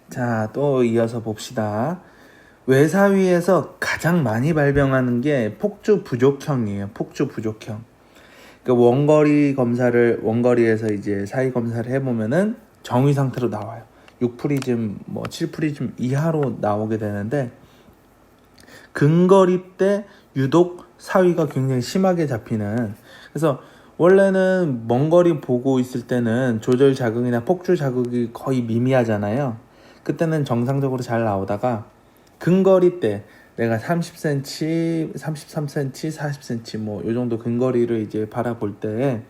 자, 또 이어서 봅시다. 외사위에서 가장 많이 발병하는 게 폭주 부족형이에요. 폭주 부족형. 그러니까 원거리에서 이제 사위 검사를 해보면은 정위 상태로 나와요. 6프리즘, 7프리즘 이하로 나오게 되는데, 근거리 때 유독 사위가 굉장히 심하게 잡히는. 그래서 원래는 먼 거리 보고 있을 때는 조절 자극이나 폭주 자극이 거의 미미하잖아요. 그때는 정상적으로 잘 나오다가 근거리 때 내가 30cm, 33cm, 40cm 요 정도 근거리를 이제 바라볼 때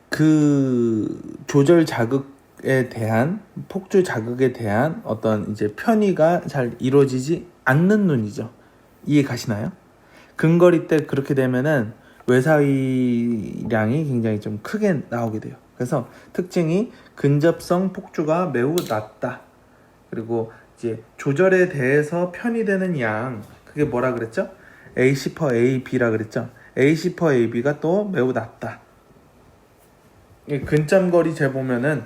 그 조절 자극에 대한 폭주 자극에 대한 어떤 이제 편의가 잘 이루어지지 않는 눈이죠. 이해 가시나요? 근거리 때 그렇게 되면은 외사위량이 굉장히 좀 크게 나오게 돼요. 그래서 특징이 근접성 폭주가 매우 낮다. 그리고 이제 조절에 대해서 편의되는 양, 그게 뭐라 그랬죠? AC per AB라 그랬죠? AC per AB가 또 매우 낮다. 근점거리 재보면은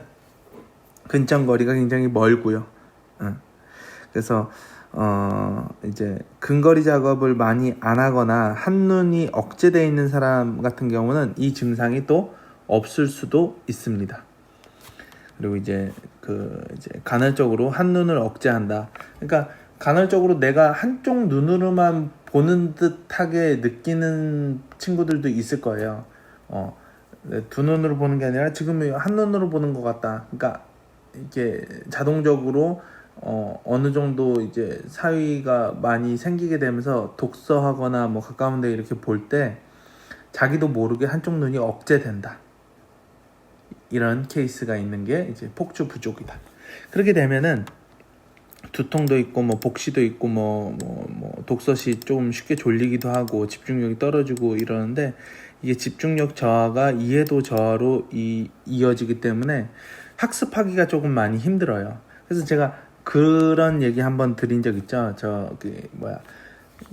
근점거리가 굉장히 멀고요. 그래서 이제 근거리 작업을 많이 안 하거나 한눈이 억제되어 있는 사람 같은 경우는 이 증상이 또 없을 수도 있습니다. 그리고 이제 간헐적으로 한눈을 억제한다. 그러니까 간헐적으로 내가 한쪽 눈으로만 보는 듯하게 느끼는 친구들도 있을 거예요. 두 눈으로 보는 게 아니라 지금 한 눈으로 보는 것 같다. 그러니까 이게 자동적으로 어느 정도 이제 사위가 많이 생기게 되면서 독서하거나 뭐 가까운 데 이렇게 볼 때 자기도 모르게 한쪽 눈이 억제된다. 이런 케이스가 있는 게 이제 폭주 부족이다. 그렇게 되면은 두통도 있고 복시도 있고 독서시 좀 쉽게 졸리기도 하고 집중력이 떨어지고 이러는데 이게 집중력 저하가 이해도 저하로 이어지기 때문에 학습하기가 조금 많이 힘들어요. 그래서 제가 그런 얘기 한번 드린 적 있죠.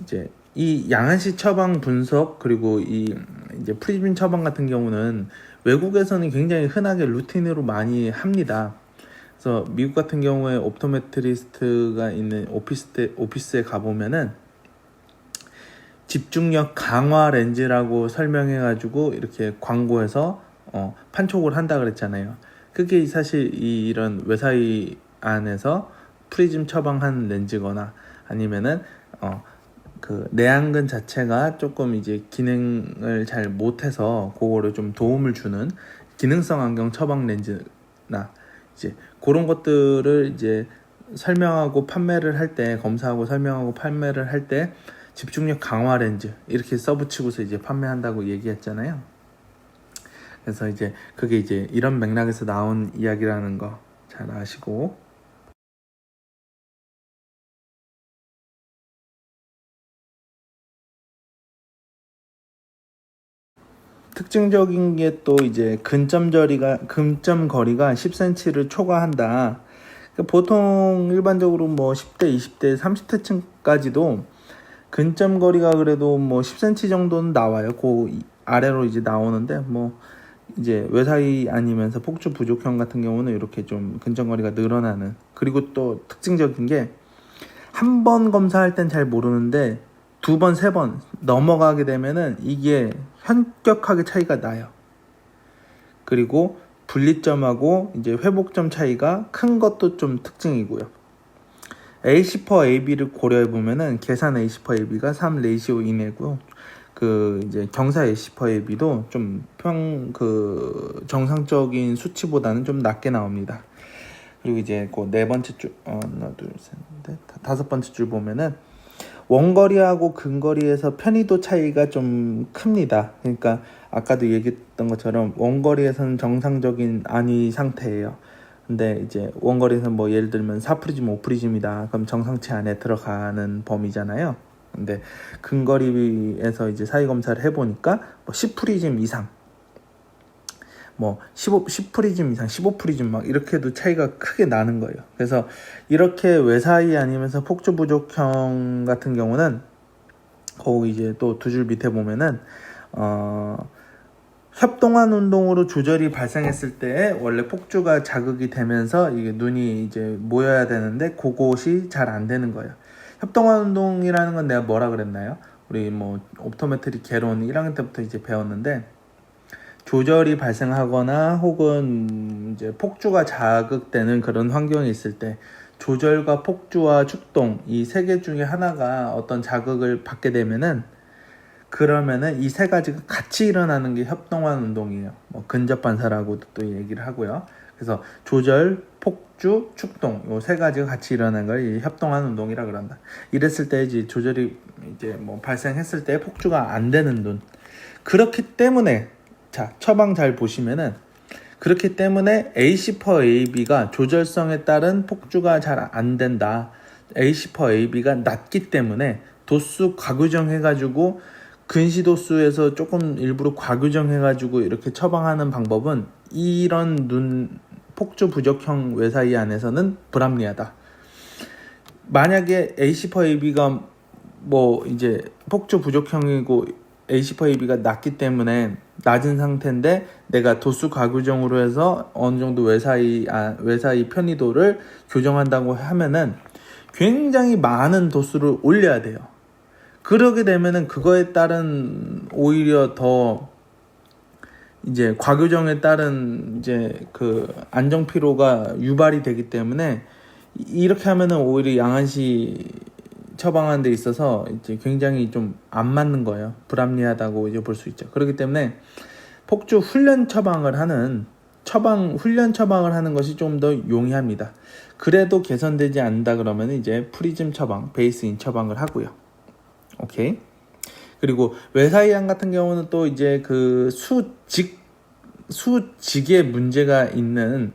이제 이 양한시 처방 분석 그리고 이 이제 프리즘 처방 같은 경우는 외국에서는 굉장히 흔하게 루틴으로 많이 합니다. 그래서 미국 같은 경우에 옵토메트리스트가 있는 오피스에 가보면은 집중력 강화 렌즈라고 설명해가지고 이렇게 광고해서 판촉을 한다 그랬잖아요. 그게 사실 이런 외사위 안에서 프리즘 처방한 렌즈거나 아니면은 그 내안근 자체가 조금 이제 기능을 잘 못해서 그거를 좀 도움을 주는 기능성 안경 처방 렌즈나 이제 그런 것들을 이제 설명하고 판매를 할 때 검사하고 설명하고 판매를 할 때 집중력 강화 렌즈 이렇게 써붙이고서 이제 판매한다고 얘기했잖아요. 그래서 이제 그게 이제 이런 맥락에서 나온 이야기라는 거 잘 아시고, 특징적인 게 또 이제 근점 거리가 10cm를 초과한다. 그러니까 보통 일반적으로 10대, 20대, 30대층까지도 근점 거리가 그래도 10cm 정도는 나와요. 그 아래로 이제 나오는데 이제 외사위 아니면서 폭주 부족형 같은 경우는 이렇게 좀 근점 거리가 늘어나는. 그리고 또 특징적인 게 한 번 검사할 땐 잘 모르는데 두 번, 세 번 넘어가게 되면은 이게 현격하게 차이가 나요. 그리고 분리점하고 이제 회복점 차이가 큰 것도 좀 특징이고요. AC per AB를 고려해 보면은 계산 AC per AB가 3 레이시오 이내고요. 이제 경사 AC per AB도 좀 정상적인 수치보다는 좀 낮게 나옵니다. 그리고 이제 네 번째 줄, 하나, 둘, 셋, 넷, 다섯 번째 줄 보면은 원거리하고 근거리에서 편의도 차이가 좀 큽니다. 그러니까 아까도 얘기했던 것처럼 원거리에서는 정상적인 안위 상태예요. 근데 이제 원거리에서는 예를 들면 4프리즘, 5프리즘이다. 그럼 정상치 안에 들어가는 범위잖아요. 근데 근거리에서 이제 사위 검사를 해보니까 10프리즘 이상, 10프리즘 이상, 15프리즘 막 이렇게도 차이가 크게 나는 거예요. 그래서 이렇게 외사위 아니면서 폭주 부족형 같은 경우는 거기 이제 또 두 줄 밑에 보면은 협동한 운동으로 조절이 발생했을 때 원래 폭주가 자극이 되면서 이게 눈이 이제 모여야 되는데 그것이 잘 안 되는 거예요. 협동한 운동이라는 건 내가 뭐라 그랬나요? 우리 뭐 옵토메트리 개론 1학년 때부터 이제 배웠는데, 조절이 발생하거나 혹은 이제 폭주가 자극되는 그런 환경이 있을 때 조절과 폭주와 축동 이 세 개 중에 하나가 어떤 자극을 받게 되면은, 그러면은 이 세 가지가 같이 일어나는 게 협동한 운동이에요. 뭐 근접 반사라고도 또 얘기를 하고요. 그래서 조절, 폭주, 축동 요 세 가지가 같이 일어나는 걸 이 협동한 운동이라 그런다. 이랬을 때 이제 조절이 이제 뭐 발생했을 때 폭주가 안 되는 눈. 그렇기 때문에 자 처방 잘 보시면은, 그렇기 때문에 AC per AB가 조절성에 따른 폭주가 잘 안 된다. AC per AB가 낮기 때문에 도수 과규정 해가지고 근시 도수에서 조금 일부러 과규정 해가지고 이렇게 처방하는 방법은 이런 눈 폭주 부족형 외사이 안에서는 불합리하다. 만약에 AC per AB가 뭐 이제 폭주 부족형이고 AC per AB가 낮기 때문에 낮은 상태인데 내가 도수 과규정으로 해서 어느 정도 외사이 편의도를 교정한다고 하면은 굉장히 많은 도수를 올려야 돼요. 그러게 되면은 그거에 따른 오히려 더 이제 과교정에 따른 이제 그 안정 피로가 유발이 되기 때문에 이렇게 하면은 오히려 양한시 처방하는 데 있어서 이제 굉장히 좀 안 맞는 거예요. 불합리하다고 이제 볼 수 있죠. 그렇기 때문에 폭주 훈련 처방을 하는 것이 좀 더 용이합니다. 그래도 개선되지 않는다 그러면 이제 프리즘 처방, 베이스인 처방을 하고요. 오케이. 그리고 외사이암 같은 경우는 또 이제 그 수직에 문제가 있는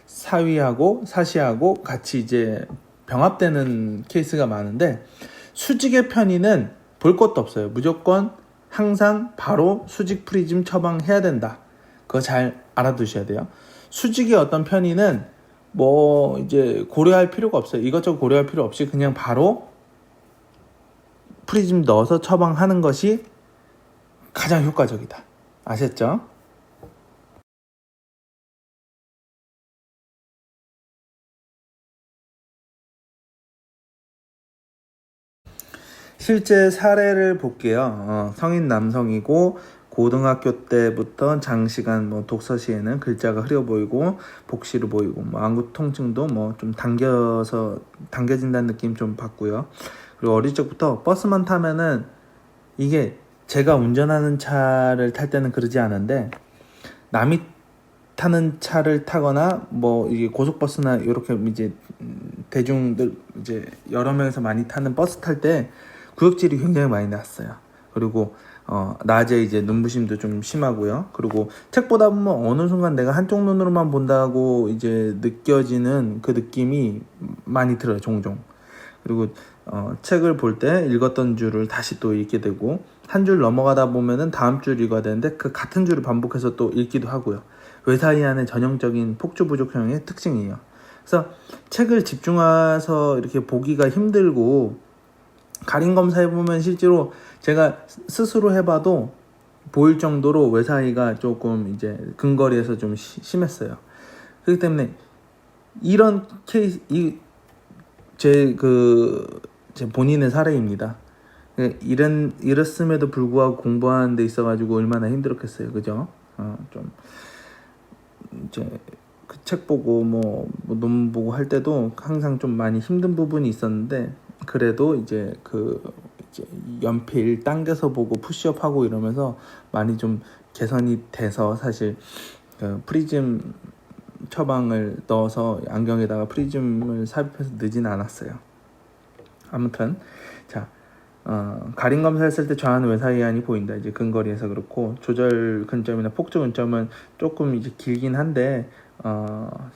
사위하고 사시하고 같이 이제 병합되는 케이스가 많은데, 수직의 편의는 볼 것도 없어요. 무조건 항상 바로 수직 프리즘 처방해야 된다. 그거 잘 알아두셔야 돼요. 수직의 어떤 편의는 뭐 이제 고려할 필요가 없어요. 이것저것 고려할 필요 없이 그냥 바로 프리즘 넣어서 처방하는 것이 가장 효과적이다. 아셨죠? 실제 사례를 볼게요. 성인 남성이고 고등학교 때부터 장시간 뭐 독서 시에는 글자가 흐려 보이고 복시로 보이고 뭐 안구 통증도 뭐 좀 당겨진다는 느낌 좀 받고요. 그리고 어릴 적부터 버스만 타면은, 이게 제가 운전하는 차를 탈 때는 그러지 않은데 남이 타는 차를 타거나 뭐 이게 고속버스나 이렇게 이제 대중들 이제 여러 명에서 많이 타는 버스 탈 때 구역질이 굉장히 많이 났어요. 그리고 낮에 이제 눈부심도 좀 심하고요. 그리고 책 보다 보면 어느 순간 내가 한쪽 눈으로만 본다고 이제 느껴지는 그 느낌이 많이 들어요, 종종. 그리고 책을 볼 때 읽었던 줄을 다시 또 읽게 되고, 한 줄 넘어가다 보면은 다음 줄 읽어야 되는데 그 같은 줄을 반복해서 또 읽기도 하고요. 외사이안의 전형적인 폭주 부족형의 특징이에요. 그래서 책을 집중해서 이렇게 보기가 힘들고, 가림 검사해보면 실제로 제가 스스로 해봐도 보일 정도로 외사이가 조금 이제 근거리에서 좀 심했어요. 그렇기 때문에 이런 케이스, 제 본인의 사례입니다. 이랬음에도 불구하고 공부하는 데 있어가지고 얼마나 힘들었겠어요. 그죠? 좀 이제 그 책 보고 뭐 논문 보고 할 때도 항상 좀 많이 힘든 부분이 있었는데, 그래도 이제 이제 연필 당겨서 보고 푸시업 하고 이러면서 많이 좀 개선이 돼서, 사실 그 프리즘 처방을 넣어서 안경에다가 프리즘을 삽입해서 넣진 않았어요. 아무튼 자, 가림 검사했을 때 좌한 외사이안이 보인다. 이제 근거리에서 그렇고, 조절 근점이나 폭주 근점은 조금 이제 길긴 한데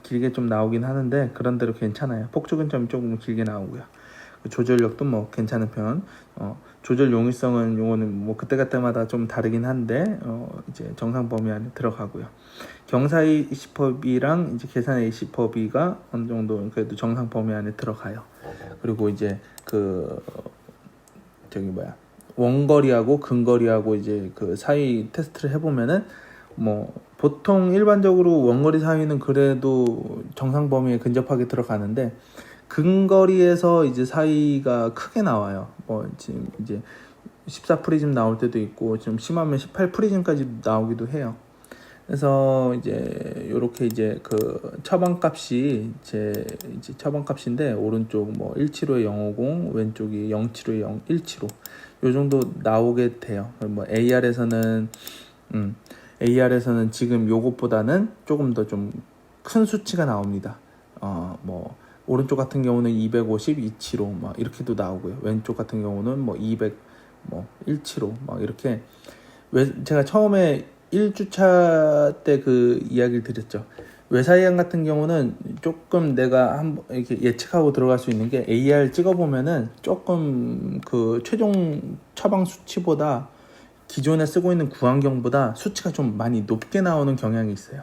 길게 좀 나오긴 하는데 그런 대로 괜찮아요. 폭주 근점이 조금 길게 나오고요. 조절력도 뭐 괜찮은 편. 조절 용이성은 요거는 뭐 그때마다 좀 다르긴 한데 이제 정상 범위 안에 들어가고요. 경사 AC법이랑 이제 계산 AC법이가 어느 정도 그래도 정상 범위 안에 들어가요. 그리고 이제 원거리하고 근거리하고 이제 그 사이 테스트를 해보면은 뭐 보통 일반적으로 원거리 사이는 그래도 정상 범위에 근접하게 들어가는데 근거리에서 이제 사이가 크게 나와요. 뭐 지금 이제 14프리즘 나올 때도 있고 좀 심하면 18프리즘까지 나오기도 해요. 그래서 이제 요렇게 이제 그 처방값이 이제 처방값인데 오른쪽 뭐 175에 050 왼쪽이 075에 175 요 정도 나오게 돼요. 뭐 AR에서는 지금 요것보다는 조금 더 좀 큰 수치가 나옵니다. 뭐 오른쪽 같은 경우는 250, 275 막 이렇게도 나오고요. 왼쪽 같은 경우는 뭐 200, 뭐 175 막 이렇게 제가 처음에 1주차 때 그 이야기를 드렸죠. 외사이암 같은 경우는 조금 내가 한번 이렇게 예측하고 들어갈 수 있는 게 AR 찍어보면은 조금 그 최종 처방 수치보다 기존에 쓰고 있는 구안경보다 수치가 좀 많이 높게 나오는 경향이 있어요.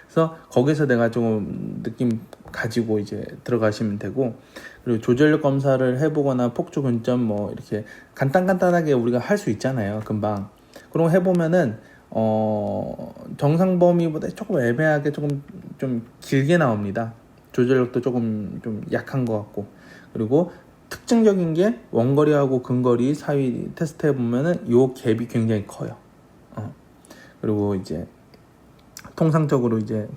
그래서 거기서 내가 좀 느낌 가지고 이제 들어가시면 되고, 그리고 조절력 검사를 해보거나 폭주 근점 뭐 이렇게 간단하게 우리가 할 수 있잖아요, 금방. 그런 거 해보면은 정상 범위보다 조금 애매하게 조금 좀 길게 나옵니다. 조절력도 조금 좀 약한 것 같고, 그리고 특징적인 게 원거리하고 근거리 사이 테스트 해보면은 요 갭이 굉장히 커요. 그리고 이제 통상적으로 이제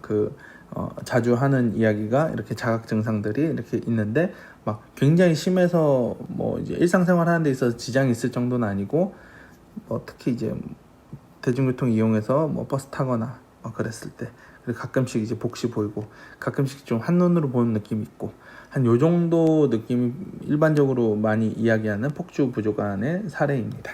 자주 하는 이야기가 이렇게 자각 증상들이 이렇게 있는데 막 굉장히 심해서 뭐 이제 일상생활 하는 데 있어서 지장이 있을 정도는 아니고, 뭐 특히 이제 대중교통 이용해서 뭐 버스 타거나 막 그랬을 때, 그리고 가끔씩 이제 복시 보이고 가끔씩 좀 한눈으로 보는 느낌이 있고, 한 요 정도 느낌이 일반적으로 많이 이야기하는 폭주 부족간의 사례입니다.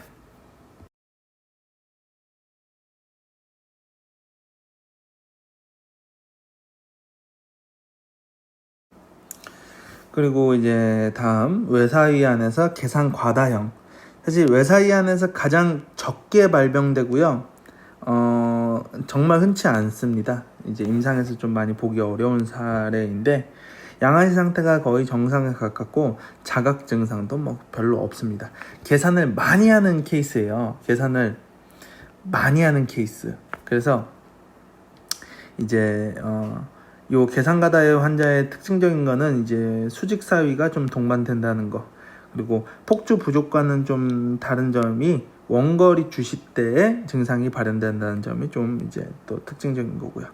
그리고 이제 다음 외사이안에서 계산 과다형. 사실 외사이안에서 가장 적게 발병되고요. 정말 흔치 않습니다. 이제 임상에서 좀 많이 보기 어려운 사례인데, 양아시 상태가 거의 정상에 가깝고 자각 증상도 뭐 별로 없습니다. 계산을 많이 하는 케이스예요. 계산을 많이 하는 케이스. 그래서 이제 요 계산가다의 환자의 특징적인 거는 이제 수직 사위가 좀 동반된다는 거, 그리고 폭주 부족과는 좀 다른 점이 원거리 주시 때에 증상이 발현된다는 점이 좀 이제 또 특징적인 거고요.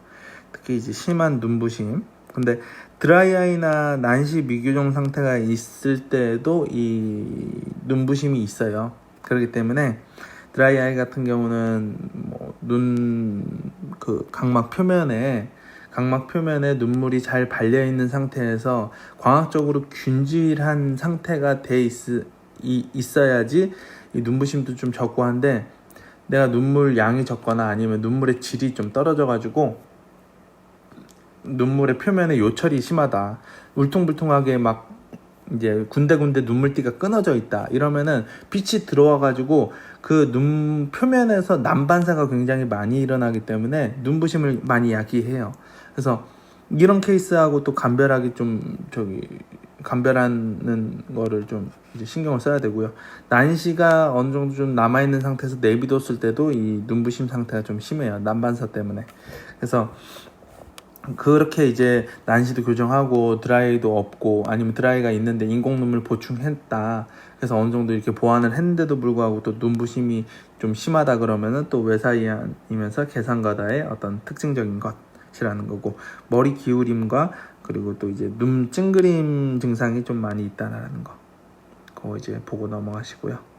특히 이제 심한 눈부심. 근데 드라이아이나 난시 미교정 상태가 있을 때에도 이 눈부심이 있어요. 그렇기 때문에 드라이아이 같은 경우는 뭐 눈 그 각막 표면에 눈물이 잘 발려 있는 상태에서 광학적으로 균질한 상태가 돼 있어야지 이 눈부심도 좀 적고 한데, 내가 눈물 양이 적거나 아니면 눈물의 질이 좀 떨어져 가지고 눈물의 표면에 요철이 심하다, 울퉁불퉁하게 막 이제 군데군데 눈물띠가 끊어져 있다 이러면은 빛이 들어와 가지고 그 눈 표면에서 난반사가 굉장히 많이 일어나기 때문에 눈부심을 많이 야기해요. 그래서 이런 케이스하고 또 감별하기 감별하는 거를 좀 이제 신경을 써야 되고요. 난시가 어느 정도 좀 남아있는 상태에서 내비뒀을 때도 이 눈부심 상태가 좀 심해요, 난반사 때문에. 그래서 그렇게 이제 난시도 교정하고 드라이도 없고, 아니면 드라이가 있는데 인공 눈물 보충했다, 그래서 어느 정도 이렇게 보완을 했는데도 불구하고 또 눈부심이 좀 심하다 그러면은 또 외사이안이면서 계산과다의 어떤 특징적인 것이라는 거고, 머리 기울임과 그리고 또 이제 눈 찡그림 증상이 좀 많이 있다라는 거, 그거 이제 보고 넘어가시고요.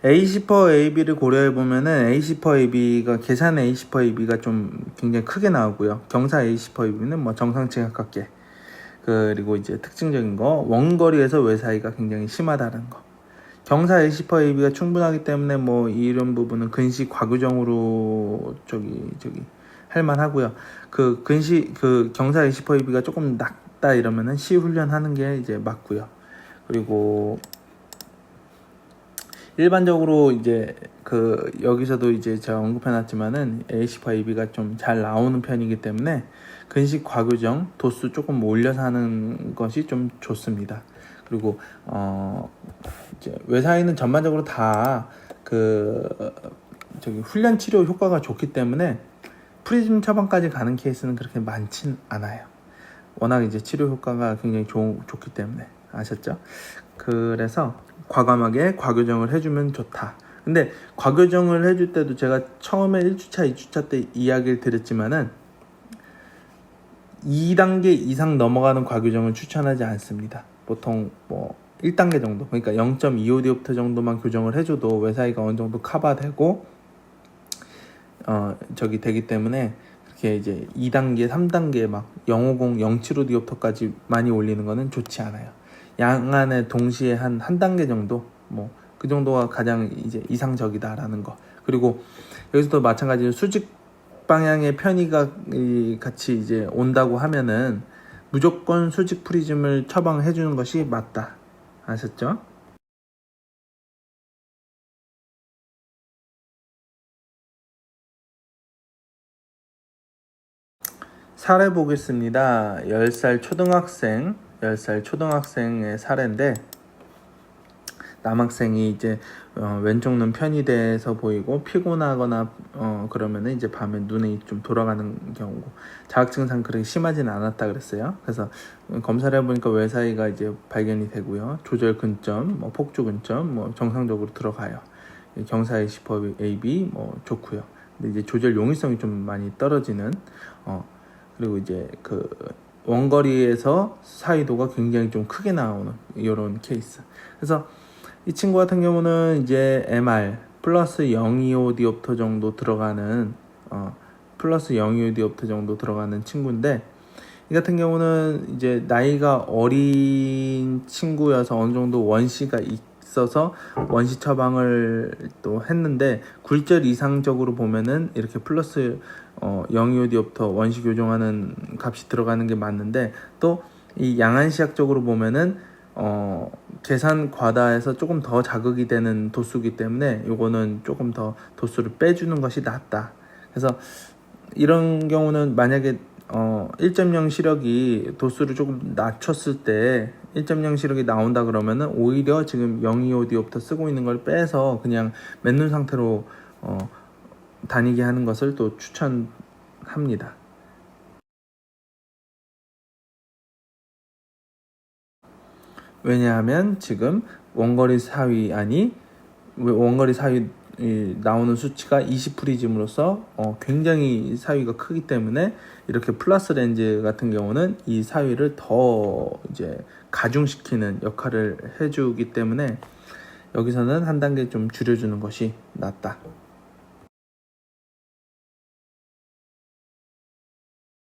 A10AB를 고려해 보면은 A10AB가 계산 A10AB가 좀 굉장히 크게 나오고요. 경사 A10AB는 뭐 정상치에 가깝게, 그리고 이제 특징적인 거 원거리에서 외사이가 굉장히 심하다는 거. 경사 A10AB가 충분하기 때문에 뭐 이런 부분은 근시 과규정으로 할 만하고요. 그 경사 A10AB가 조금 낮다 이러면은 시 훈련하는 게 이제 맞고요. 그리고 일반적으로 이제 여기서도 이제 제가 언급해놨지만은 A10과 AB가 좀 잘 나오는 편이기 때문에 근식 과교정 도수 조금 올려서 하는 것이 좀 좋습니다. 그리고 이제 외사위는 전반적으로 다 훈련 치료 효과가 좋기 때문에 프리즘 처방까지 가는 케이스는 그렇게 많진 않아요. 워낙 이제 치료 효과가 굉장히 좋기 때문에. 아셨죠? 그래서 과감하게 과교정을 해주면 좋다. 근데 과교정을 해줄 때도 제가 처음에 1주차, 2주차 때 이야기를 드렸지만은 2단계 이상 넘어가는 과교정은 추천하지 않습니다. 보통 뭐 1단계 정도, 그러니까 0.25디옵터 정도만 교정을 해줘도 외사이가 어느 정도 커버되고 되기 때문에 그렇게 이제 2단계, 3단계 막 050, 075디옵터까지 많이 올리는 거는 좋지 않아요. 양안에 동시에 한 단계 정도, 뭐 그 정도가 가장 이제 이상적이다라는 거. 그리고 여기서도 마찬가지로 수직 방향의 편의가 같이 이제 온다고 하면은 무조건 수직 프리즘을 처방해 주는 것이 맞다. 아셨죠? 사례 보겠습니다. 10살 초등학생의 사례인데, 남학생이 이제 왼쪽 눈 편이 돼서 보이고 피곤하거나 그러면은 이제 밤에 눈이 좀 돌아가는 경우고, 자각 증상 그렇게 심하지는 않았다 그랬어요. 그래서 검사를 해보니까 외사이가 이제 발견이 되고요. 조절 근점, 뭐 폭주 근점, 뭐 정상적으로 들어가요. 경사의 10% AB 뭐 좋고요. 근데 이제 조절 용이성이 좀 많이 떨어지는 그리고 이제 원거리에서 사이도가 굉장히 좀 크게 나오는 이런 케이스. 그래서 이 친구 같은 경우는 이제 MR 플러스 025디옵터 정도 들어가는 친구인데, 이 같은 경우는 이제 나이가 어린 친구여서 어느 정도 원시가 있어서 원시 처방을 또 했는데, 굴절 이상적으로 보면은 이렇게 플러스 025디옵터 원시 교정하는 값이 들어가는 게 맞는데, 또 이 양안시학적으로 보면은 계산 과다해서 조금 더 자극이 되는 도수기 때문에 요거는 조금 더 도수를 빼주는 것이 낫다. 그래서 이런 경우는 만약에 1.0 시력이 도수를 조금 낮췄을 때 1.0 시력이 나온다 그러면은 오히려 지금 025디옵터 쓰고 있는 걸 빼서 그냥 맨눈 상태로 다니게 하는 것을 또 추천합니다. 왜냐하면 지금 원거리 사위 나오는 수치가 20프리즘으로서 굉장히 사위가 크기 때문에 이렇게 플러스 렌즈 같은 경우는 이 사위를 더 이제 가중시키는 역할을 해주기 때문에 여기서는 한 단계 좀 줄여주는 것이 낫다.